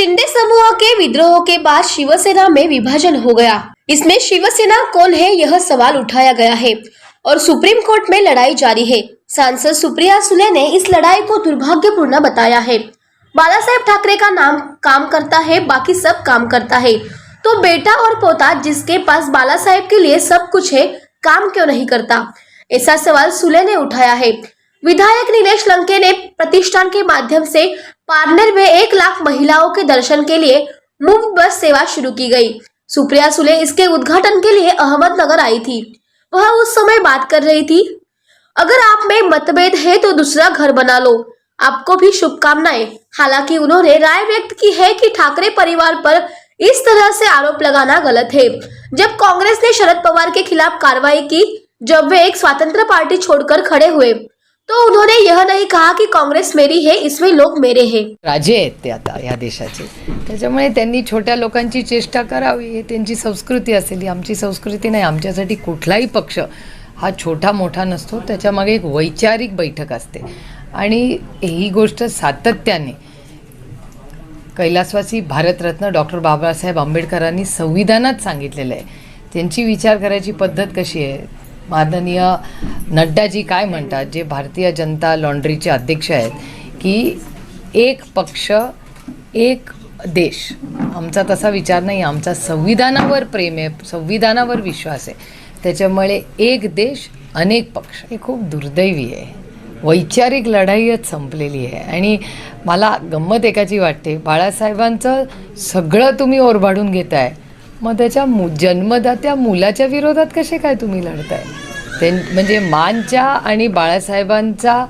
शिंदे समूह के विद्रोह के बाद शिवसेना में विभाजन हो गया। इसमें शिवसेना कौन है, यह सवाल उठाया गया है और सुप्रीम कोर्ट में लड़ाई जारी है। सांसद सुप्रिया सुले ने इस लड़ाई को दुर्भाग्यपूर्ण बताया है। बाला साहेब ठाकरे का नाम काम करता है, बाकी सब काम करता है, तो बेटा और पोता जिसके पास बाला साहेब के लिए सब कुछ है, काम क्यों नहीं करता? ऐसा सवाल सुले ने उठाया है। विधायक नीलेश लंके ने प्रतिष्ठान के माध्यम से पार्लर में 1 लाख महिलाओं के दर्शन के लिए मुफ्त बस सेवा शुरू की गई। सुप्रिया सुले इसके उद्घाटन के लिए अहमदनगर आई थी। वह उस समय बात कर रही थी, अगर आप में मतभेद है तो दूसरा घर बना लो, आपको भी शुभकामनाएं। हालांकि उन्होंने राय व्यक्त की है कि ठाकरे परिवार पर इस तरह से आरोप लगाना गलत है। जब कांग्रेस ने शरद पवार के खिलाफ कार्रवाई की, जब वे एक स्वतंत्र पार्टी छोड़कर खड़े हुए, तो उन्होंने यह नाही कहा की काँग्रेस मेरी है, इसमें लोक मेरे है। राजे आहेत ते आता या देशाचे, त्याच्यामुळे त्यांनी छोट्या लोकांची चेष्टा करावी, ही त्यांची संस्कृती असेल। आमची संस्कृती नाही। आमच्यासाठी कुठलाही पक्ष हा छोटा मोठा नसतो, त्याच्यामागे एक वैचारिक बैठक असते आणि ही गोष्ट सातत्याने कैलासवासी भारतरत्न डॉक्टर बाबासाहेब आंबेडकरांनी संविधानात सांगितलेलं आहे। त्यांची विचार करायची पद्धत कशी आहे, माननीय नड्डाजी काय म्हणतात, जे भारतीय जनता लॉन्ड्रीचे अध्यक्ष आहेत, की एक पक्ष एक देश। आमचा तसा विचार नाही, आमचा संविधानावर प्रेम आहे, संविधानावर विश्वास आहे। त्याच्यामुळे एक देश अनेक पक्ष हे खूप दुर्दैवी आहे। वैचारिक लढाईच संपलेली आहे आणि मला गंमत एकाची वाटते, बाळासाहेबांचं सगळं तुम्ही ओरबाडून घेताय, मग त्याच्या जन्मदात्या मुलाच्या विरोधात कसे काय तुम्ही लढताय? म्हणजे मानच्या आणि बाळासाहेबांचा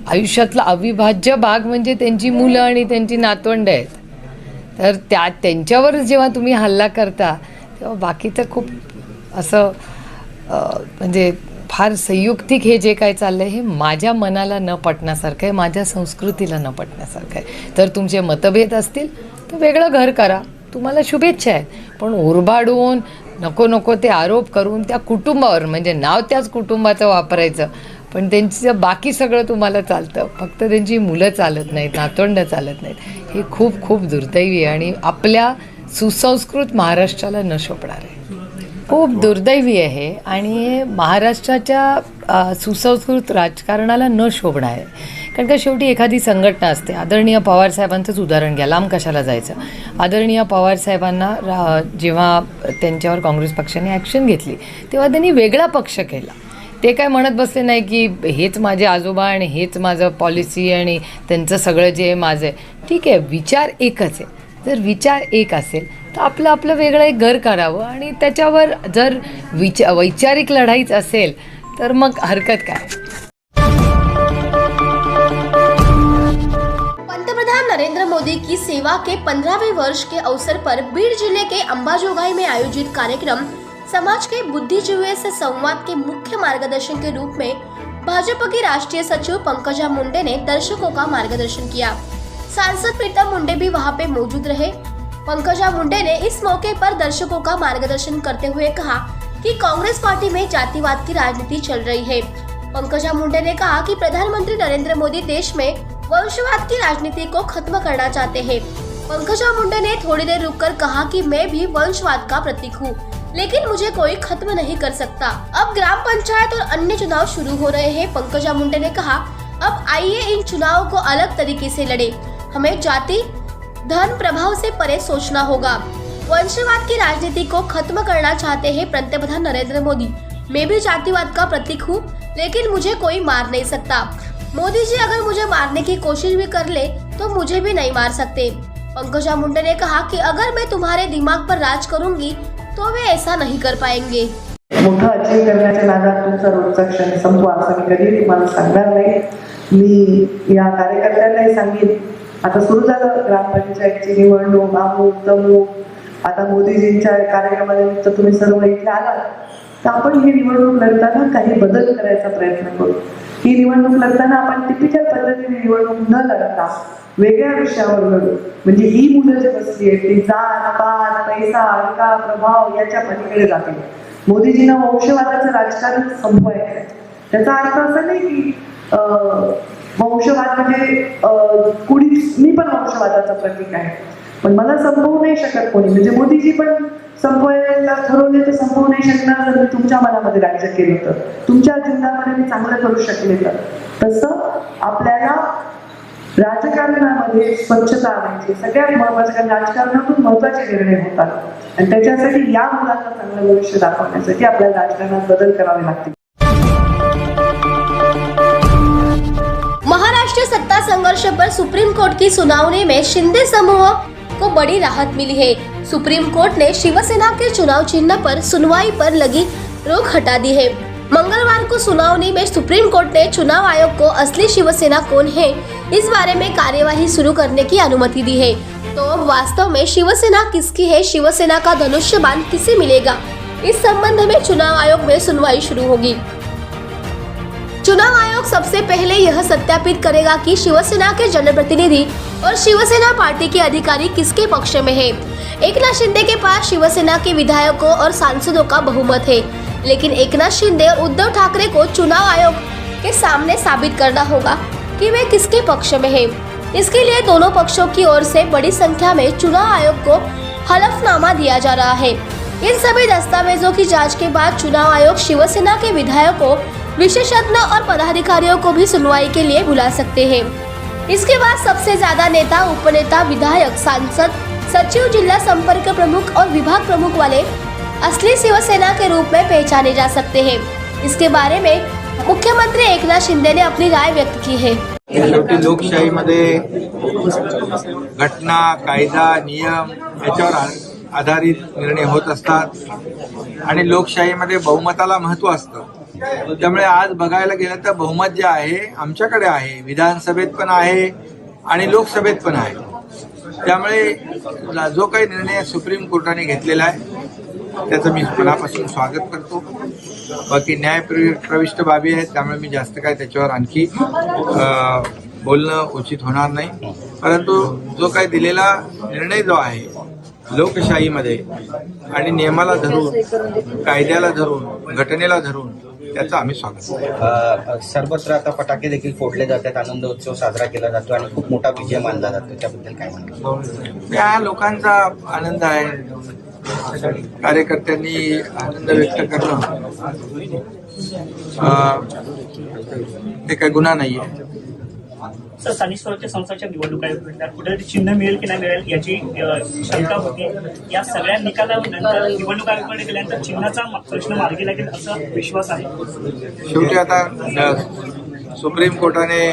आयुष्यातला अविभाज्य भाग म्हणजे त्यांची मुलं आणि त्यांची नातवंड आहेत। तर त्यांच्यावर जेव्हा तुम्ही हल्ला करता, तेव्हा बाकीचं खूप असं म्हणजे फार संयुक्तिक हे जे काय चाललं आहे, हे माझ्या मनाला न पटण्यासारखं आहे, माझ्या संस्कृतीला न पटण्यासारखं आहे। तर तुमचे मतभेद असतील तर वेगळं घर करा, तुम्हाला शुभेच्छा आहेत, पण ओरबाडून नको नको ते आरोप करून त्या कुटुंबावर, म्हणजे नाव त्याच कुटुंबाचं वापरायचं, पण त्यांचं बाकी सगळं तुम्हाला चालतं, फक्त त्यांची मुलं चालत नाहीत, नातवंड चालत नाहीत। हे खूप खूप दुर्दैवी आहे आणि आपल्या सुसंस्कृत महाराष्ट्राला न शोभणार आहे, खूप दुर्दैवी आहे आणि महाराष्ट्राच्या सुसंस्कृत राजकारणाला न शोभणं आहे। कारण का शेवटी एखादी संघटना असते, आदरणीय पवारसाहेबांचंच उदाहरण घ्या, लांब कशाला जायचं। आदरणीय पवारसाहेबांना जेव्हा त्यांच्यावर काँग्रेस पक्षाने ॲक्शन घेतली, तेव्हा त्यांनी वेगळा पक्ष केला। ते काय म्हणत बसले नाही की हेच माझे आजोबा आणि हेच माझं पॉलिसी आणि त्यांचं सगळं जे माझं आहे। ठीक आहे, विचार एकच आहे। जर विचार एक असेल तर आपलं आपलं वेगळं एक घर करावं आणि त्याच्यावर जर वैचारिक लढाईच असेल तर मग हरकत काय। पंतप्रधान नरेंद्र मोदी की सेवा के 15वें वर्ष के अवसर पर बीड़ जिले के अंबाजोगाई में आयोजित कार्यक्रम समाज के बुद्धिजीवियों से संवाद के मुख्य मार्गदर्शन के रूप में भाजपा की राष्ट्रीय सचिव पंकजा मुंडे ने दर्शकों का मार्गदर्शन किया। सांसद प्रीतम मुंडे भी वहां पे मौजूद रहे। पंकजा मुंडे ने इस मौके पर दर्शकों का मार्गदर्शन करते हुए कहा कि कांग्रेस पार्टी में जातिवाद की राजनीति चल रही है। पंकजा मुंडे ने कहा कि प्रधानमंत्री नरेंद्र मोदी देश में वंशवाद की राजनीति को खत्म करना चाहते हैं। पंकजा मुंडे ने थोड़ी देर रुककर कहा कि मैं भी वंशवाद का प्रतीक हूँ, लेकिन मुझे कोई खत्म नहीं कर सकता। अब ग्राम पंचायत और अन्य चुनाव शुरू हो रहे हैं। पंकजा मुंडे ने कहा, अब आइए इन चुनावों को अलग तरीके से लड़े। हमें जाति धन प्रभाव से परे सोचना होगा। वंशवाद की राजनीति को खत्म करना चाहते हैं पंतप्रधान नरेंद्र मोदी। मैं भी जातिवाद का प्रतीक हूँ, लेकिन मुझे कोई मार नहीं सकता। मोदी जी अगर मुझे मारने की कोशिश भी कर ले तो मुझे भी नहीं मार सकते। पंकजा मुंडे ने कहा कि अगर मैं तुम्हारे दिमाग पर राज करूंगी तो वे ऐसा नहीं कर पाएंगे। मोठं अचीव करण्याच्या नादात तुमचा रोजचा क्षण संपवा असं मी कधी तुम्हाला सांगणार नाही। मी या कार्यकर्त्यांनाही सांगेन, आता सुरू झालं ग्रामपंचायतची निवडणूक, अमुक तमुक, आता मोदीजींच्या कार्यक्रमानिमित्त तुम्ही सर्व इथे आलात, तर आपण ही निवडणूक लढताना काही बदल करायचा प्रयत्न करू। ही निवडणूक लढताना आपण टिपिकल पद्धतीने निवडणूक न लढता वेगळ्या विषयावर लढू। म्हणजे ही मुलं जे बसली आहेत ती जात पात पैसा हलका प्रभाव याच्या पलीकडे जाते। मोदीजींना वंशवादाचं राजकारण संपवायचं। त्याचा अर्थ असा नाही की वंशवाद म्हणजे मी पण वंशवादाचा प्रतीक आहे, पण मला संपवू नाही शकत कोणी. म्हणजे मोदीजी पण संपवायला ठरवले तर संपवू नाही शकणार जर मी तुमच्या मनामध्ये राज्य केलं तर, तुमच्या जीवनामध्ये मी चांगलं करू शकले तर. तसं आपल्याला राजकारणामध्ये स्वच्छता आणायची सगळ्यात महत्वाचं, कारण राजकारणातून महत्वाचे निर्णय होतात आणि त्याच्यासाठी या मुलांना चांगलं भविष्य दाखवण्यासाठी आपल्याला राजकारणात बदल करावे लागतील. महाराष्ट्र सत्ता संघर्ष पर सुप्रीम कोर्ट की सुनवाई में शिंदे समूह को बड़ी राहत मिली है। सुप्रीम कोर्ट ने शिवसेना के चुनाव चिन्ह पर सुनवाई पर लगी रोक हटा दी है। मंगलवार को सुनवाई में सुप्रीम कोर्ट ने चुनाव आयोग को असली शिवसेना कौन है इस बारे में कार्यवाही शुरू करने की अनुमति दी है। तो अब वास्तव में शिवसेना किसकी है, शिवसेना का धनुष्य बाण किसे मिलेगा, इस संबंध में चुनाव आयोग में सुनवाई शुरू होगी। चुनाव आयोग सबसे पहले यह सत्यापित करेगा कि शिवसेना के जनप्रतिनिधि और शिवसेना पार्टी के अधिकारी किसके पक्ष में है। एकनाथ शिंदे के पास शिवसेना के विधायकों और सांसदों का बहुमत है, लेकिन एकनाथ शिंदे और उद्धव ठाकरे को चुनाव आयोग के सामने साबित करना होगा कि वे किसके पक्ष में हैं। इसके लिए दोनों पक्षों की ओर से बड़ी संख्या में चुनाव आयोग को हलफनामा दिया जा रहा है। इन सभी दस्तावेजों की जांच के बाद चुनाव आयोग शिवसेना के विधायकों, विशेषज्ञ और पदाधिकारियों को भी सुनवाई के लिए बुला सकते हैं। इसके बाद सबसे ज्यादा नेता, उपनेता, विधायक, सांसद, सचिव, जिला संपर्क प्रमुख और विभाग प्रमुख वाले असली शिवसेना के रूप में पहचाने जा सकते हैं। इसके बारे में मुख्यमंत्री एकनाथ शिंदे ने अपनी राय व्यक्त की है। शेवटी लोकशाहीमध्ये घटना, कायदा, नियम याच्यावर आधारित निर्णय होत असतात आणि लोकशाहीमध्ये बहुमताला महत्त्व असतं। त्यामुळे आज बघायला गेलं तर बहुमत जे आहे आमच्याकडे आहे, विधानसभेत पण आहे आणि लोकसभेत पण आहे। त्यामुळे जो काही निर्णय सुप्रीम कोर्टाने घेतलेला आहे त्याचं मी मनापासून स्वागत करतो। बाकी न्यायप्रविष्ट बाबी आहेत त्यामुळे मी जास्त काय त्याच्यावर आणखी बोलणं उचित होणार नाही। परंतु जो काही दिलेला निर्णय जो आहे लोकशाहीमध्ये आणि नियमाला धरून, कायद्याला धरून, घटनेला धरून त्याचं आम्ही स्वागत करतो। सर्वत्र आता फटाके देखील फोडले जातात, आनंद उत्सव साजरा केला जातो आणि खूप मोठा विजय मानला जातो, त्याबद्दल काय म्हणतो? या लोकांचा आनंद आहे, कार्यकर्त्यांनी आनंद व्यक्त करणं हे काही गुन्हा नाहीये। सर, स्थानिक स्वराज्य संस्थांच्या निवडणुका कुठेतरी चिन्ह मिळेल की नाही मिळेल याची शंका होती। या सगळ्या निकालानंतर निवडणूक आयोगाकडे गेल्यानंतर चिन्हाचा प्रश्न मार्गी लागेल असा विश्वास आहे। शेवटी आता सुप्रीम कोर्टाने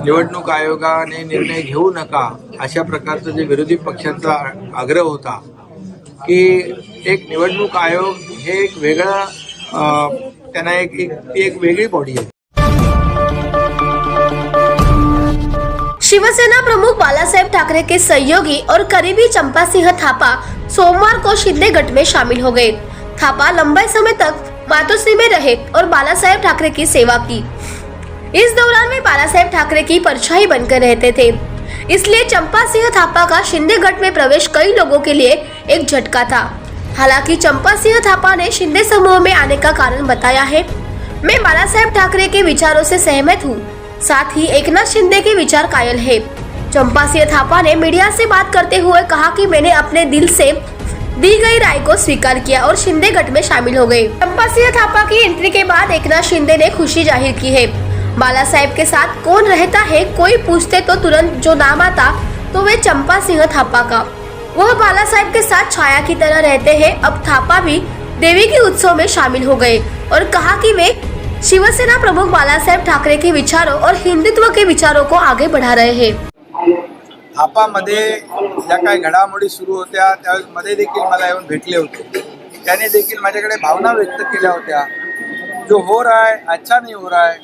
निवडणूक आयोगाने निर्णय घेऊ नका अशा प्रकारचं जे विरोधी पक्षाचा आग्रह होता की एक निवडणूक आयोग हे एक वेगळं त्यांना एक वेगळी बॉडी आहे। शिवसेना प्रमुख बालासाहेब ठाकरे के सहयोगी और करीबी चंपा सिंह थापा सोमवार को शिंदे गठ में शामिल हो गए। थापा लंबे समय तक मातोश्री में रहे और बालासाहेब ठाकरे की सेवा की। इस दौरान वे बालासाहेब ठाकरे की परछाई बनकर रहते थे, इसलिए चंपा सिंह थापा का शिंदे गठ में प्रवेश कई लोगों के लिए एक झटका था। हालांकि चंपा सिंह थापा ने शिंदे समूह में आने का कारण बताया है। मैं बालासाहेब ठाकरे के विचारों से सहमत हूँ, साथ ही एकनाथ शिंदे के विचार कायल है। चंपा सिंह थापा ने मीडिया से बात करते हुए कहा कि मैंने अपने दिल से दी गई राय को स्वीकार किया और शिंदे गठ में शामिल हो गए। चंपा सिंह थापा की एंट्री के बाद एकनाथ शिंदे ने खुशी जाहिर की है। बाला साहेब के साथ कौन रहता है, कोई पूछते तो तुरंत जो नाम आता तो वे चंपा सिंह थापा का। वह बाला साहेब के साथ छाया की तरह रहते हैं। अब थापा भी देवी के उत्सव में शामिल हो गए और कहा कि वे शिवसेना प्रमुख बालासाहेब ठाकरे के विचारों और हिंदुत्व के विचारों को आगे बढ़ा रहे हैं। थापामध्ये ज्या काही घडामोडी सुरू होत्या त्यामध्ये देखील मला येऊन भेटले होते, त्याने देखील माझ्याकडे भावना व्यक्त केल्या होत्या। जो हो रहा है अच्छा नहीं हो रहा है,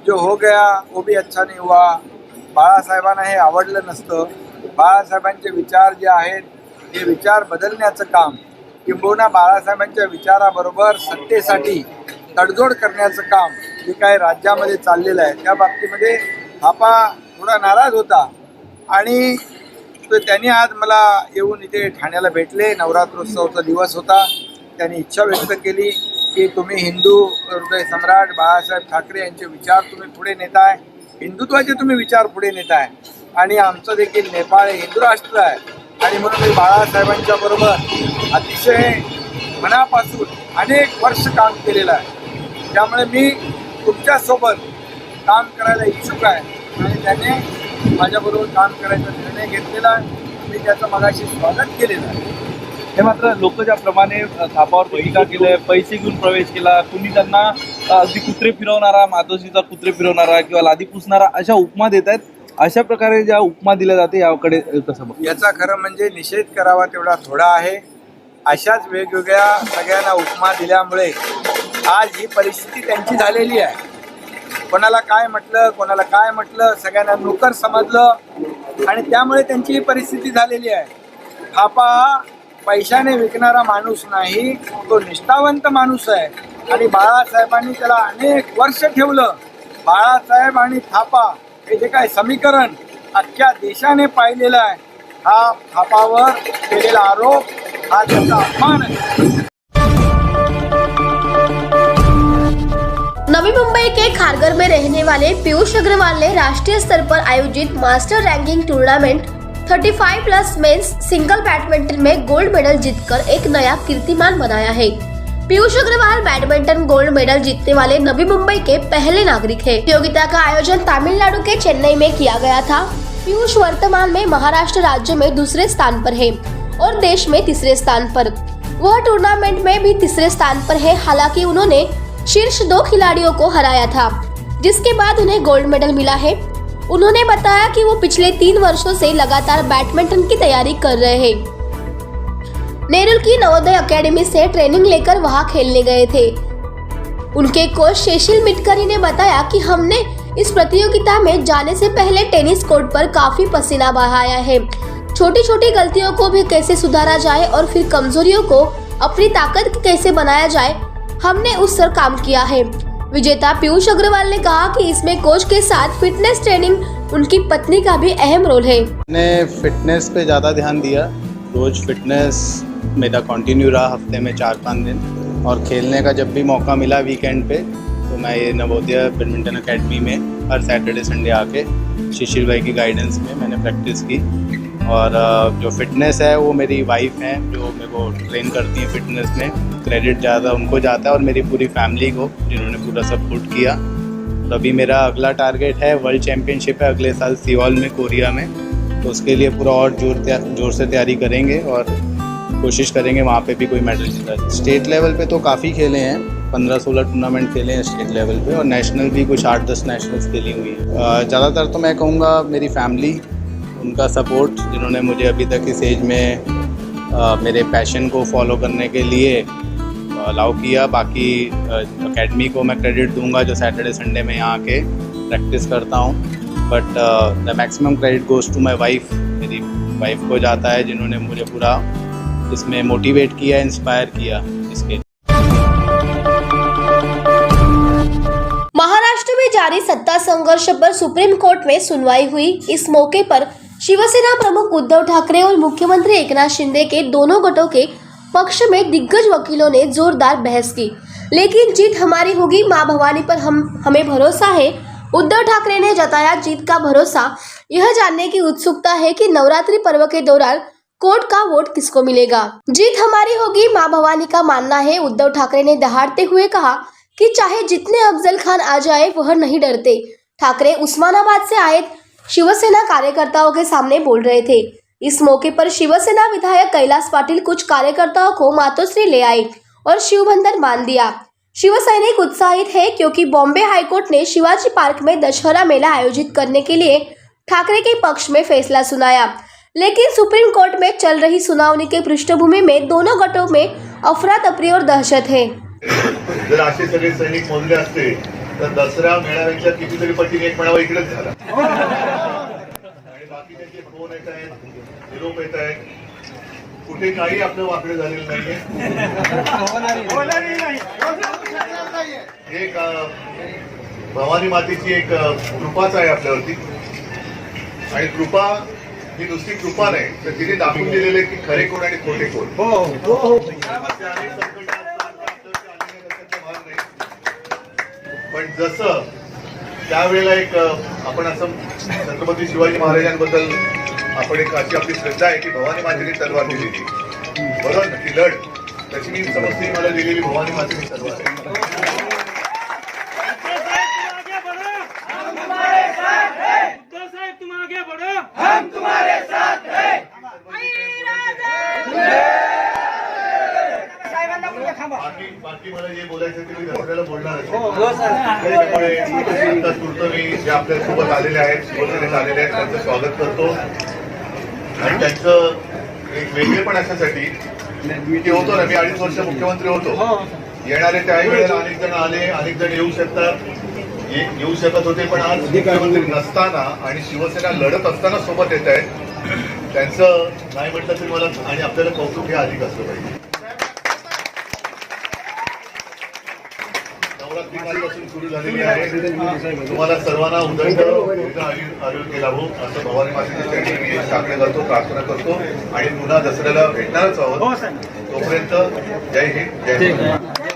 जो हो गया वो भी अच्छा नहीं हुआ। बाळासाहेबांना हे आवडलं नसतं। बाळासाहेबांचे विचार जे आहेत हे विचार बदलण्याचं काम, किंबहुना बाळासाहेबांच्या विचाराबरोबर सत्तेसाठी तडजोड करण्याचं काम जे काय राज्यामध्ये चाललेलं आहे त्या बाबतीमध्ये थापा थोडा नाराज होता आणि त्यांनी आज मला येऊन इथे ठाण्याला भेटले। नवरात्रोत्सवाचा दिवस होता। त्यांनी इच्छा व्यक्त केली की तुम्ही हिंदू हृदय सम्राट बाळासाहेब ठाकरे यांचे विचार तुम्ही पुढे नेताय, हिंदुत्वाचे तुम्ही विचार पुढे नेताय आणि आमचं देखील नेपाळ हे हिंदू राष्ट्र आहे आणि म्हणून मी बाळासाहेबांच्या बरोबर अतिशय मनापासून अनेक वर्ष काम केलेलं आहे. त्यामुळे मी तुमच्यासोबत काम करायला इच्छुक आहे आणि त्याने माझ्याबरोबर काम करायचा निर्णय घेतलेला आहे. मी त्याचं मगाशी स्वागत केलेलं आहे. हे मात्र लोक ज्याप्रमाणे थापावर टीका केलंय, पैसे घेऊन प्रवेश केला, तुम्ही त्यांना अगदी कुत्रे फिरवणारा, मातोश्रीचा कुत्रे फिरवणारा किंवा लादी पुसणारा अशा उपमा देत आहेत. अशा प्रकारे ज्या उपमा दिल्या जाते याकडे कसं बघ? याचा खरं म्हणजे निषेध करावा तेवढा थोडा आहे. अशाच वेगवेगळ्या सगळ्यांना उपमा दिल्यामुळे आज ही परिस्थिती त्यांची झालेली आहे. कोणाला काय म्हटलं सगळ्यांना नोकर समजलं आणि त्यामुळे त्यांची ही परिस्थिती झालेली आहे. थापा पैशाने विकणारा माणूस नाही, तो निष्ठावंत माणूस आहे आणि बाळासाहेबांनी त्याला अनेक वर्ष ठेवलं. बाळासाहेब आणि थापा हे जे काय समीकरण अख्ख्या देशाने पाहिलेलं आहे, हा थापावर केलेला आरोप हा त्याचा अपमान आहे. नवी मुंबई के खारगर में रहने वाले पीयूष अग्रवाल ने राष्ट्रीय स्तर पर आयोजित master ranking tournament 35+ men's single badminton में गोल्ड मेडल जीतकर एक नया कीर्तिमान बनाया है. Piyush Agarwal badminton gold medal जीतने वाले नवी मुंबई के पहले नागरिक हैं. प्रतियोगिता का आयोजन तमिलनाडु के चेन्नई में किया गया था. पीयूष वर्तमान में महाराष्ट्र राज्य में दूसरे स्थान पर है और देश में तीसरे स्थान पर. वह टूर्नामेंट में भी तीसरे स्थान पर है. हालांकि उन्होंने शीर्ष 2 खिलाड़ियों को हराया था, जिसके बाद उन्हें गोल्ड मेडल मिला है. उन्होंने बताया कि वो पिछले 3 वर्षों से लगातार बैडमिंटन की तैयारी कर रहे हैं. नेरुल की नवोदय अकेडमी से ट्रेनिंग लेकर वहां खेलने गए थे. उनके कोच शेशिल मिटकरी ने बताया कि हमने इस प्रतियोगिता में जाने से पहले टेनिस कोर्ट पर काफी पसीना बहाया है. छोटी छोटी गलतियों को भी कैसे सुधारा जाए और फिर कमजोरियों को अपनी ताकत कैसे बनाया जाए, हमने उस पर काम किया है. विजेता पीयूष अग्रवाल ने कहा कि इसमें कोच के साथ फिटनेस ट्रेनिंग उनकी पत्नी का भी अहम रोल है. मैंने फिटनेस पे ज़्यादा ध्यान दिया. रोज फिटनेस मेरा कंटिन्यू रहा, हफ्ते में 4-5 दिन. और खेलने का जब भी मौका मिला वीकेंड पे, तो मैं ये नवोदय बैडमिंटन एकेडमी में हर सैटरडे संडे आके शिशिर भाई की गाइडेंस में मैंने प्रैक्टिस की. और जो फिटनेस है वो मेरी वाइफ हैं जो मेरे को ट्रेन करती हैं फिटनेस में. क्रेडिट ज़्यादा उनको जाता है और मेरी पूरी फैमिली को, जिन्होंने पूरा सपोर्ट किया. और अभी मेरा अगला टारगेट है वर्ल्ड चैम्पियनशिप है अगले साल सियोल में, कोरिया में. तो उसके लिए पूरा और जोर से तैयारी करेंगे और कोशिश करेंगे वहाँ पे भी कोई मेडल जीता. स्टेट लेवल पे तो काफ़ी खेले हैं, 15-16 टूर्नामेंट खेले हैं स्टेट लेवल पे, और नेशनल भी कुछ 8-10 नेशनल्स खेली हुई है. ज़्यादातर तो मैं कहूँगा मेरी फैमिली, उनका सपोर्ट, जिन्होंने मुझे अभी तक इस एज में मेरे पैशन को फॉलो करने के लिए अलाउ किया. बाकी एकेडमी को मैं क्रेडिट दूंगा जो सैटरडे संडे में यहाँ आके प्रैक्टिस करता हूँ. But the maximum credit goes to my wife. मेरी वाइफ को जाता है जिन्होंने मुझे पूरा इसमें मोटिवेट किया, इंस्पायर किया. इसके महाराष्ट्र में जारी सत्ता संघर्ष पर सुप्रीम कोर्ट में सुनवाई हुई. इस मौके पर शिवसेना प्रमुख उद्धव ठाकरे और मुख्यमंत्री एकनाथ शिंदे के दोनों गुटों के पक्ष में दिग्गज वकीलों ने जोरदार बहस की. लेकिन जीत हमारी होगी, मां भवानी पर हमें भरोसा है. उद्धव ठाकरे ने जताया जीत का भरोसा. यह जानने की उत्सुकता है कि नवरात्रि पर्व के दौरान कोर्ट का वोट किसको मिलेगा. जीत हमारी होगी, मां भवानी का मानना है. उद्धव ठाकरे ने दहाड़ते हुए कहा कि चाहे जितने अफजल खान आ जाए वह नहीं डरते. ठाकरे उस्मानाबाद से आए शिवसेना कार्यकर्ताओं के सामने बोल रहे थे. इस मौके पर शिवसेना विधायक कैलाश पाटिल कुछ कार्यकर्ताओं को मातोश्री ले आए और शिवबंधन बांध दिया. शिव सैनिक उत्साहित है क्योंकि बॉम्बे हाईकोर्ट ने शिवाजी पार्क में दशहरा मेला आयोजित करने के लिए ठाकरे के पक्ष में फैसला सुनाया. लेकिन सुप्रीम कोर्ट में चल रही सुनावणी के पृष्ठभूमि में दोनों गटों में अफरा तफरी और दहशत है. जर असे सगळे सैनिक मोजले असते तर दसरा मेळाव्याच्या कितीतरी पटीने एक मेळावा इकडेच झाला. आणि बाकीचे जे फोन येत आहेत, निरोप येत आहेत, कुठे काही आपलं वाकडे झालेलं नाहीये. एक भवानी मातेची एक कृपाच आहे आपल्यावरती. आणि कृपा ही नुसती कृपा नाही, तर तिने दाखवून दिलेलं की खरे कोण आणि खोटे कोण. पण जसं त्यावेळेला एक आपण असं छत्रपती शिवाजी महाराजांबद्दल आपण एक अशी आपली श्रद्धा आहे की भवानी मातेने तलवार दिलेली बरोबर ना, ती लढ तशी मी समजते मला दिलेली भवानी मातेने तलवार आहे. बाकी मला जे बोलायचं ते मी दसऱ्याला बोलणार त्यामुळे आता तुर्त मी जे आपल्या सोबत आलेले आहेत शिवसेनेत आलेले आहेत त्यांचं स्वागत करतो आणि त्यांचं एक वेगळेपण अशासाठी की होतो ना, मी 2.5 वर्ष मुख्यमंत्री होतो. येणारे त्याही वेळेला अनेक जण आले, अनेक जण येऊ शकत होते, पण आज मुख्यमंत्री नसताना आणि शिवसेना लढत असताना सोबत येत आहेत. त्यांचं नाही म्हटलं तरी मला आणि आपल्याला कौतुक हे अधिक असलं पाहिजे. नवरात्री कालपासून सुरू झालेली आहे. तुम्हाला सर्वांना उदंड आरोग्य लाभो असं भवानी मातेच्या चरणी मी साकडे करतो, प्रार्थना करतो आणि पुन्हा दसऱ्याला भेटणारच आहोत. तोपर्यंत जय हिंद, जय महाराष्ट्र.